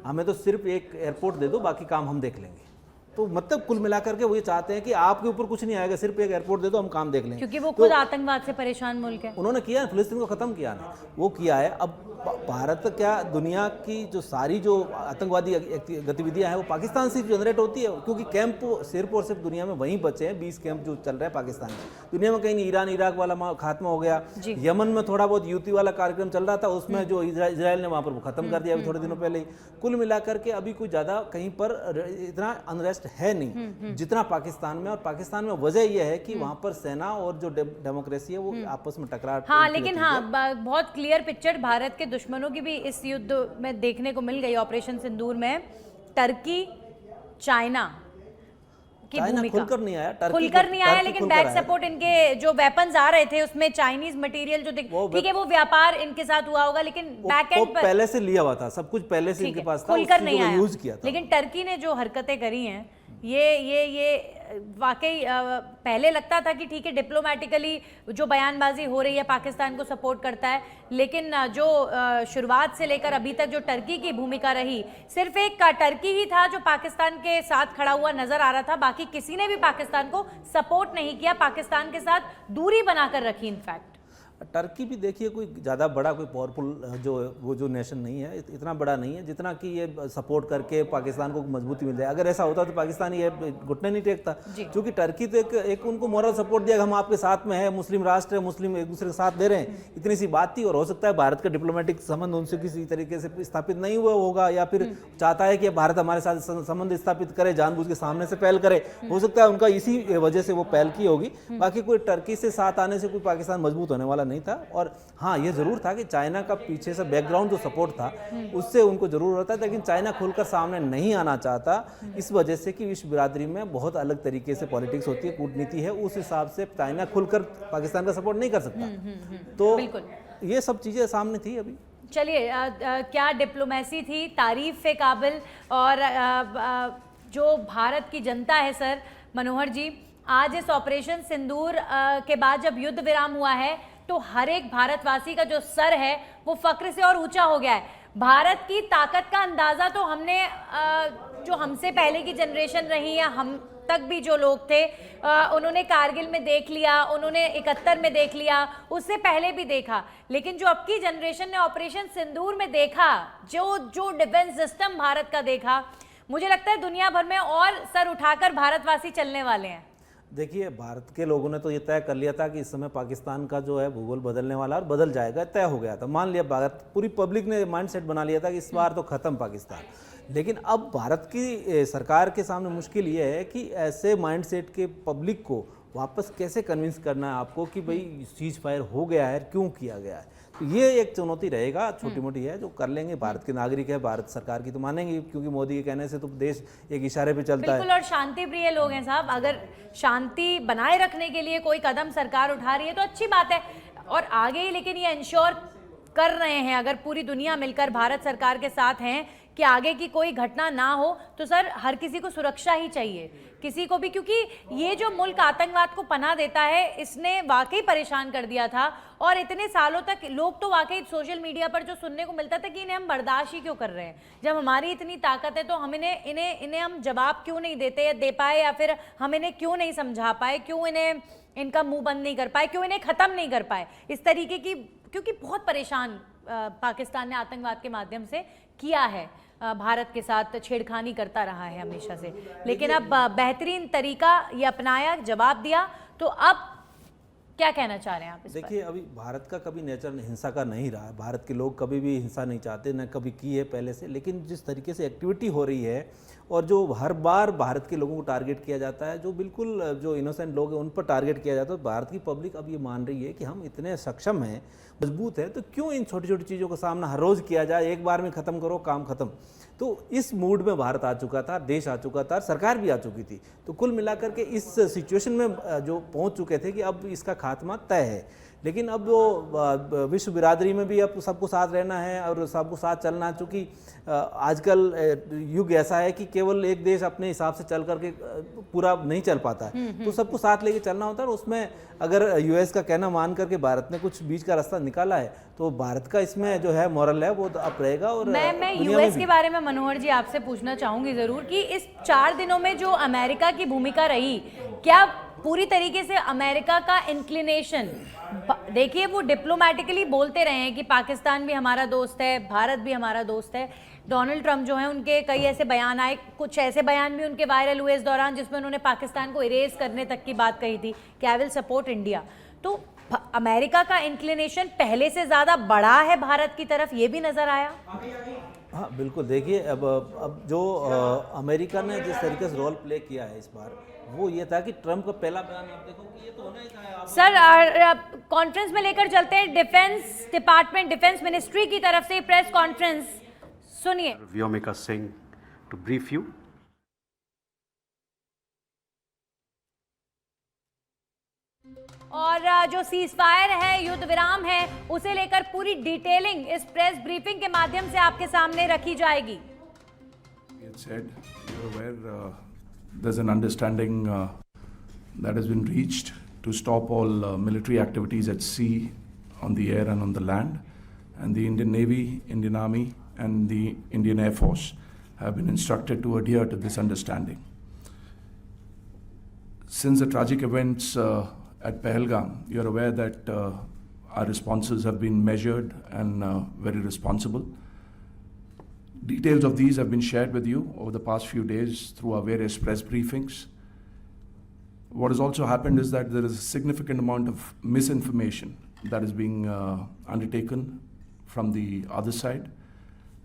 हमें तो सिर्फ एक एयरपोर्ट दे दो, बाकी काम हम देख लेंगे। तो मतलब कुल मिलाकर के वो ये चाहते हैं कि आपके ऊपर कुछ नहीं आएगा, सिर्फ एक एयरपोर्ट दे दो, हम काम देख लेंगे, क्योंकि वो खुद आतंकवाद से परेशान मुल्क है। उन्होंने किया, फिलिस्तीन को खत्म किया ना, वो किया है। अब भारत क्या दुनिया की जो सारी जो आतंकवादी गतिविधियां हैं वो पाकिस्तान से जनरेट होती है, क्योंकि कैंप सिर्फ और सिर्फ दुनिया में वहीं बचे हैं 20 कैंप जो चल रहे हैं पाकिस्तान में। दुनिया में कहीं नहीं, ईरान इराक वाला खात्मा हो गया, यमन में थोड़ा बहुत यूती वाला कार्यक्रम चल रहा था, उसमें जो इजराइल ने वहां पर वो खत्म कर दिया अभी थोड़े दिनों पहले ही। कुल मिलाकर के अभी कोई ज्यादा कहीं पर इतना अनरेस्ट है नहीं जितना पाकिस्तान में। और पाकिस्तान में वजह यह है कि वहां पर सेना और जो डेमोक्रेसी है वो आपस में टकरार। हाँ, लेकिन हाँ बहुत क्लियर पिक्चर भारत के दुश्मनों की भी इस युद्ध में देखने को मिल गई। ऑपरेशन सिंदूर में टर्की चाइना की भूमिका खुलकर नहीं आया, खुलकर नहीं आया, लेकिन बैक सपोर्ट इनके जो वेपन्स आ रहे थे उसमें चाइनीज मटेरियल जो ठीक है वो व्यापार इनके साथ हुआ होगा, लेकिन बैक एंड पर पहले से लिया हुआ था, सब कुछ पहले से इनके पास था, खुलकर नहीं आया, यूज किया था। लेकिन टर्की ने जो हरकतें करी हैं ये वाकई पहले लगता था कि ठीक है डिप्लोमेटिकली जो बयानबाजी हो रही है पाकिस्तान को सपोर्ट करता है, लेकिन जो शुरुआत से लेकर अभी तक जो टर्की की भूमिका रही, सिर्फ एक टर्की ही था जो पाकिस्तान के साथ खड़ा हुआ नजर आ रहा था, बाकी किसी ने भी पाकिस्तान को सपोर्ट नहीं किया, पाकिस्तान के साथ दूरी बनाकर रखी। इनफैक्ट टर्की भी देखिए कोई ज़्यादा बड़ा कोई पावरफुल जो नेशन नहीं है, इतना बड़ा नहीं है जितना कि ये सपोर्ट करके पाकिस्तान को मजबूती मिल जाए। अगर ऐसा होता तो पाकिस्तान ये घुटने नहीं टेकता, क्योंकि टर्की तो एक उनको मॉरल सपोर्ट दिया, हम आपके साथ में है, मुस्लिम राष्ट्र है, मुस्लिम एक दूसरे के साथ दे रहे हैं, इतनी सी बात थी। और हो सकता है भारत का डिप्लोमेटिक संबंध उनसे किसी तरीके से स्थापित नहीं हुआ होगा, या फिर चाहता है कि भारत हमारे साथ संबंध स्थापित करे, जानबूझ के सामने से पहल करे, हो सकता है उनका इसी वजह से वो पहल की होगी। बाकी कोई टर्की से साथ आने से कोई पाकिस्तान मजबूत होने वाला नहीं था। और हाँ, ये जरूर था कि चाइना का पीछे से बैकग्राउंड जो सपोर्ट था उससे उनको जरूर होता है, लेकिन चाइना खुलकर सामने नहीं आना चाहता, इस वजह से कि विश्व बिरादरी में बहुत अलग तरीके से पॉलिटिक्स होती है, कूटनीति है, उस हिसाब से चाइना खुलकर पाकिस्तान का सपोर्ट नहीं कर सकता। तो ये सब चीजें सामने थी। अभी चलिए क्या डिप्लोमेसी थी, तारीफ के काबिल। और जो भारत की जनता है सर मनोहर जी, आज इस ऑपरेशन सिंदूर के बाद जब युद्ध विराम हुआ है तो हर एक भारतवासी का जो सर है वो फक्र से और ऊंचा हो गया है। भारत की ताकत का अंदाजा तो हमने जो हमसे पहले की जनरेशन रही है, हम तक भी जो लोग थे उन्होंने कारगिल में देख लिया, उन्होंने 71 में देख लिया, उससे पहले भी देखा, लेकिन जो अब की जनरेशन ने ऑपरेशन सिंदूर में देखा, जो डिफेंस सिस्टम भारत का देखा, मुझे लगता है दुनिया भर में और सर उठाकर भारतवासी चलने वाले हैं। देखिए, भारत के लोगों ने तो ये तय कर लिया था कि इस समय पाकिस्तान का जो है भूगोल बदलने वाला और बदल जाएगा, तय हो गया था, मान लिया। भारत पूरी पब्लिक ने माइंडसेट बना लिया था कि इस बार तो खत्म पाकिस्तान। लेकिन अब भारत की सरकार के सामने मुश्किल ये है कि ऐसे माइंडसेट के पब्लिक को वापस कैसे कन्विंस करना है आपको कि भाई सीज फायर हो गया है, क्यों किया गया है। तो ये एक चुनौती रहेगा, छोटी मोटी है, जो कर लेंगे। भारत के नागरिक है, भारत सरकार की तो मानेंगे, क्योंकि मोदी के कहने से तो देश एक इशारे पे चलता है। बिल्कुल, और शांति प्रिय लोग हैं साहब, अगर शांति बनाए रखने के लिए कोई कदम सरकार उठा रही है तो अच्छी बात है और आगे ही, लेकिन ये इंश्योर कर रहे हैं, अगर पूरी दुनिया मिलकर भारत सरकार के साथ हैं कि आगे की कोई घटना ना हो, तो सर हर किसी को सुरक्षा ही चाहिए, किसी को भी, क्योंकि ये जो मुल्क आतंकवाद को पनाह देता है इसने वाकई परेशान कर दिया था। और इतने सालों तक लोग तो वाकई सोशल मीडिया पर जो सुनने को मिलता था कि इन्हें हम बर्दाश्त ही क्यों कर रहे हैं, जब हमारी इतनी ताकत है तो हम इन्हें हम जवाब क्यों नहीं देते या दे पाए, या फिर हम इन्हें क्यों नहीं समझा पाए, क्यों इन्हें इनका मुंह बंद नहीं कर पाए, क्यों इन्हें ख़त्म नहीं कर पाए, इस तरीके की, क्योंकि बहुत परेशान पाकिस्तान ने आतंकवाद के माध्यम से किया है, भारत के साथ छेड़खानी करता रहा है हमेशा से, लेकिन अब बेहतरीन तरीका ये अपनाया, जवाब दिया। तो अब क्या कहना चाह रहे हैं आप इस पर? देखिए, अभी भारत का कभी नेचर हिंसा का नहीं रहा है, भारत के लोग कभी भी हिंसा नहीं चाहते, न कभी की है पहले से, लेकिन जिस तरीके से एक्टिविटी हो रही है और जो हर बार भारत के लोगों को टारगेट किया जाता है, जो बिल्कुल जो इनोसेंट लोग हैं उन पर टारगेट किया जाता है, तो भारत की पब्लिक अब ये मान रही है कि हम इतने सक्षम हैं, मजबूत है, तो क्यों इन छोटी छोटी चीज़ों का सामना हर रोज़ किया जाए, एक बार में ख़त्म करो, काम ख़त्म। तो इस मूड में भारत आ चुका था, देश आ चुका था, सरकार भी आ चुकी थी। तो कुल मिलाकर के इस सिचुएशन में जो पहुंच चुके थे कि अब इसका खात्मा तय है। लेकिन अब वो विश्व बिरादरी में भी अब सबको साथ रहना है और सबको साथ चलना है, चूँकि आजकल युग ऐसा है कि केवल एक देश अपने हिसाब से चल करके पूरा नहीं चल पाता है, तो सबको साथ लेके चलना होता है। और उसमें अगर यूएस का कहना मान करके भारत ने कुछ बीच का रास्ता निकाला है तो भारत का इसमें जो है मॉरल है वो तो अप रहेगा। और मैं यूएस के बारे में मनोहर जी आपसे पूछना चाहूंगी जरूर कि इस 4 दिनों में जो अमेरिका की भूमिका रही, क्या पूरी तरीके से अमेरिका का इंक्लिनेशन, देखिए वो डिप्लोमेटिकली बोलते रहे हैं कि पाकिस्तान भी हमारा दोस्त है, भारत भी हमारा दोस्त है। डोनाल्ड ट्रंप जो है उनके कई ऐसे बयान आए, कुछ ऐसे बयान भी उनके वायरल हुए इस दौरान जिसमें उन्होंने पाकिस्तान को इरेज करने तक की बात कही थी कि आई विल सपोर्ट इंडिया। तो अमेरिका का इंक्लिनेशन पहले से ज़्यादा बड़ा है भारत की तरफ, ये भी नज़र आया। हाँ बिल्कुल, देखिए अब जो अमेरिका ने जिस तरीके से रोल प्ले किया है इस बार, वो ये था कि ट्रंप का पहला बयान आप देखो कि ये तो होना ही था। सर कॉन्फ्रेंस में लेकर चलते हैं, डिफेंस डिपार्टमेंट, डिफेंस मिनिस्ट्री की तरफ से प्रेस कॉन्फ्रेंस सुनिए। Vyomika Singh to brief you. और जो सीज फायर है, युद्ध विराम है, उसे लेकर पूरी डिटेलिंग इस प्रेस ब्रीफिंग के माध्यम से आपके सामने रखी जाएगी। It said, you're aware, there's an understanding that has been reached to stop all military activities at sea, on the air and on the land, and the Indian Navy, Indian Army and the Indian Air Force have been instructed to adhere to this understanding. Since the tragic events at Pahalgam, you're aware that our responses have been measured and very responsible. Details of these have been shared with you over the past few days through our various press briefings. What has also happened is that there is a significant amount of misinformation that is being undertaken from the other side.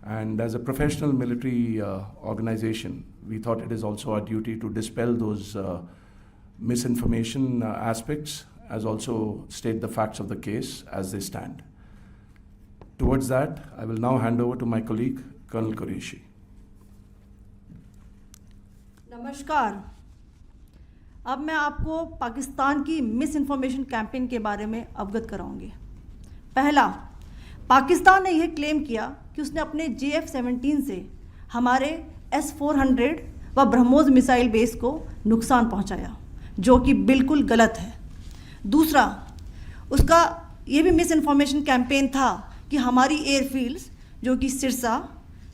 And as a professional military organization, we thought it is also our duty to dispel those misinformation aspects, as also state the facts of the case as they stand. Towards that, I will now hand over to my colleague, Colonel Qureshi. नमस्कार। अब मैं आपको पाकिस्तान की miss information campaign के बारे में अवगत कराऊंगी। पहला, पाकिस्तान ने यह क्लेम किया कि उसने अपने JF-17 से हमारे S-400 व ब्रह्मोस मिसाइल बेस को नुकसान पहुंचाया, जो कि बिल्कुल गलत है। दूसरा, उसका ये भी मिस इन्फॉर्मेशन कैंपेन था कि हमारी एयरफील्ड्स जो कि सिरसा,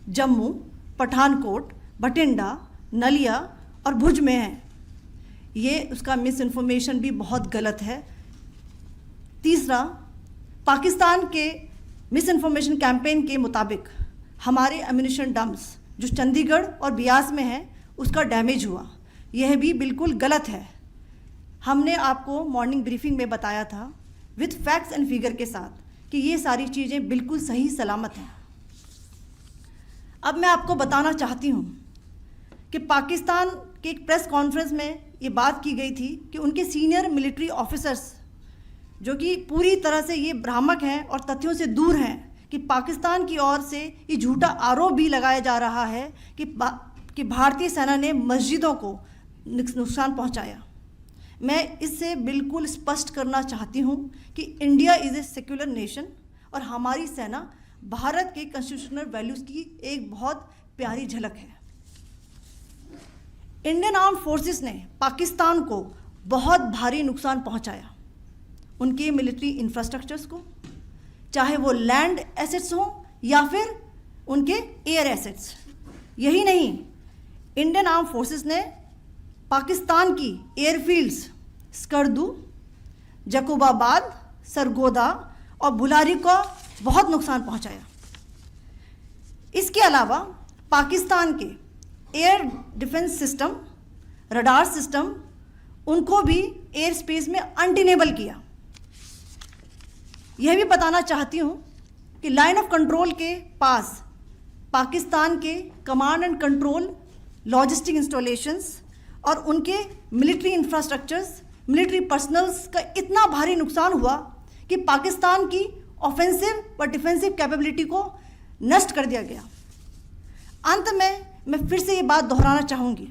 जम्मू, पठानकोट, बठिंडा, नलिया और भुज में हैं, ये उसका मिस इन्फॉर्मेशन भी बहुत गलत है। तीसरा, पाकिस्तान के मिस इन्फॉर्मेशन कैंपेन के मुताबिक हमारे एम्यूनिशन डम्प्स जो चंडीगढ़ और बियास में हैं उसका डैमेज हुआ, यह भी बिल्कुल गलत है। हमने आपको मॉर्निंग ब्रीफिंग में बताया था विद फैक्ट्स एंड फिगर के साथ कि ये सारी चीज़ें बिल्कुल सही सलामत हैं। अब मैं आपको बताना चाहती हूँ कि पाकिस्तान के एक प्रेस कॉन्फ्रेंस में ये बात की गई थी कि उनके सीनियर मिलिट्री ऑफिसर्स जो कि पूरी तरह से ये भ्रामक हैं और तथ्यों से दूर हैं कि पाकिस्तान की ओर से ये झूठा आरोप भी लगाया जा रहा है कि भारतीय सेना ने मस्जिदों को नुकसान पहुंचाया। मैं इससे बिल्कुल स्पष्ट करना चाहती हूं कि India is a secular nation और हमारी सेना भारत के कॉन्स्टिट्यूशनल वैल्यूज़ की एक बहुत प्यारी झलक है। इंडियन आर्म्ड फोर्सेस ने पाकिस्तान को बहुत भारी नुकसान पहुंचाया, उनके मिलिट्री इंफ्रास्ट्रक्चर्स को, चाहे वो लैंड एसेट्स हों या फिर उनके एयर एसेट्स। यही नहीं, इंडियन आर्म फोर्सेस ने पाकिस्तान की एयरफील्ड्स स्कर्दू, जकोबाबाद, सरगोदा और बुलारी को बहुत नुकसान पहुंचाया। इसके अलावा पाकिस्तान के air defence system, radar system, उनको भी एयर स्पेस में अनटेनेबल किया। यह भी बताना चाहती हूँ कि लाइन ऑफ कंट्रोल के पास पाकिस्तान के command and control logistic installations और उनके मिलिट्री इंफ्रास्ट्रक्चर्स, मिलिट्री पर्सनल्स का इतना भारी नुकसान हुआ कि पाकिस्तान की ऑफेंसिव व डिफेंसिव कैपेबिलिटी को नष्ट कर दिया गया। अंत में मैं फिर से ये बात दोहराना चाहूँगी,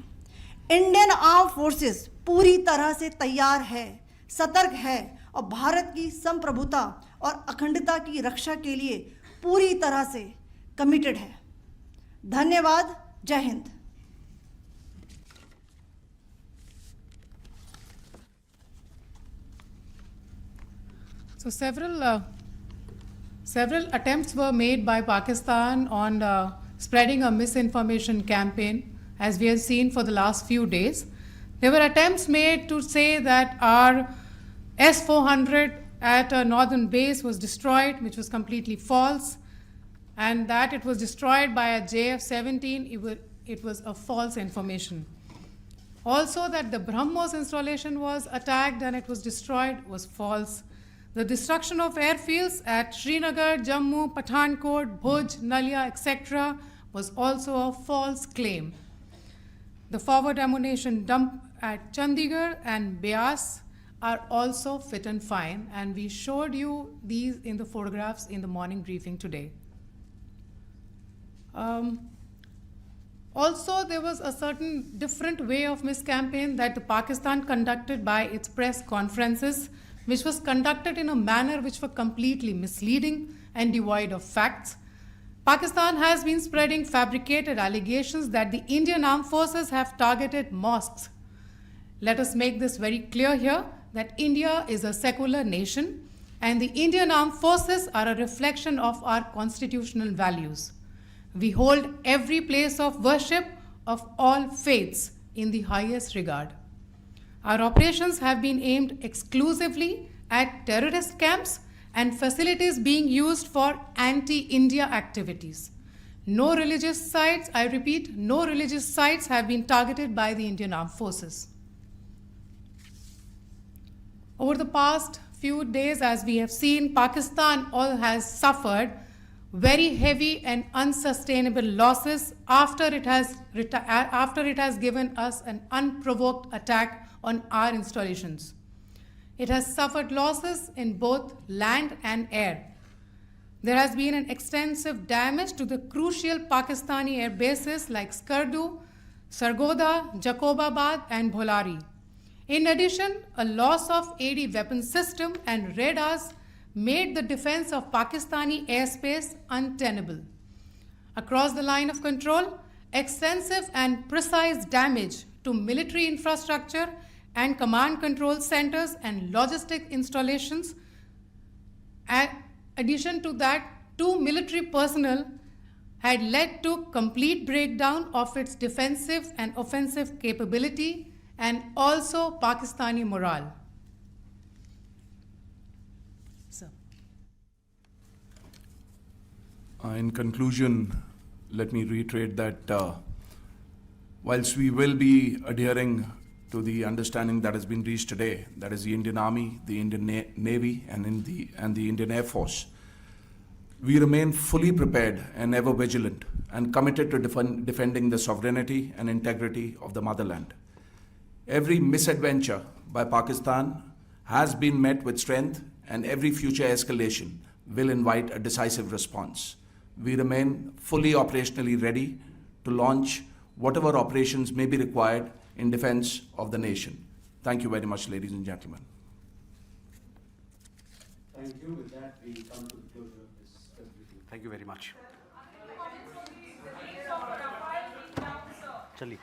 इंडियन आर्म फोर्सेस पूरी तरह से तैयार है, सतर्क है और भारत की संप्रभुता और अखंडता की रक्षा के लिए पूरी तरह से कमिटेड है। धन्यवाद। जय Hind. So several attempts were made by Pakistan on spreading a misinformation campaign, as we have seen for the last few days. There were attempts made to say that our S-400 at a northern base was destroyed, which was completely false, and that it was destroyed by a JF-17. It was a false information. Also, that the BrahMos installation was attacked and it was destroyed was false. The destruction of airfields at Srinagar, Jammu, Pathankot, Bhuj, Nalia, etc. was also a false claim. The forward ammunition dump at Chandigarh and Beas are also fit and fine, and we showed you these in the photographs in the morning briefing today. Also, there was a certain different way of miscampaign that the Pakistan conducted by its press conferences, which was conducted in a manner which were completely misleading and devoid of facts. Pakistan has been spreading fabricated allegations that the Indian Armed Forces have targeted mosques. Let us make this very clear here that India is a secular nation and the Indian Armed Forces are a reflection of our constitutional values. We hold every place of worship of all faiths in the highest regard. Our operations have been aimed exclusively at terrorist camps and facilities being used for anti-India activities. No religious sites, I repeat, no religious sites have been targeted by the Indian Armed Forces. Over the past few days, as we have seen, Pakistan has suffered very heavy and unsustainable losses after it has given us an unprovoked attack on our installations. It has suffered losses in both land and air. There has been an extensive damage to the crucial Pakistani air bases like Skardu, Sargodha, Jacobabad and Bholari. In addition, a loss of AD weapon system and radars made the defense of Pakistani airspace untenable. Across the line of control, extensive and precise damage to military infrastructure and command control centers and logistic installations. In addition to that, 2 military personnel had led to complete breakdown of its defensive and offensive capability and also Pakistani morale. Sir. In conclusion, let me reiterate that whilst we will be adhering to the understanding that has been reached today, that is the Indian Army, the Indian Navy, and the Indian Air Force, we remain fully prepared and ever vigilant and committed to defending the sovereignty and integrity of the motherland. Every misadventure by Pakistan has been met with strength, and every future escalation will invite a decisive response. We remain fully operationally ready to launch whatever operations may be required in defense of the nation. Thank you very much, ladies and gentlemen. Thank you. With that, we come to the closure of this briefing. Thank you very much. Chali.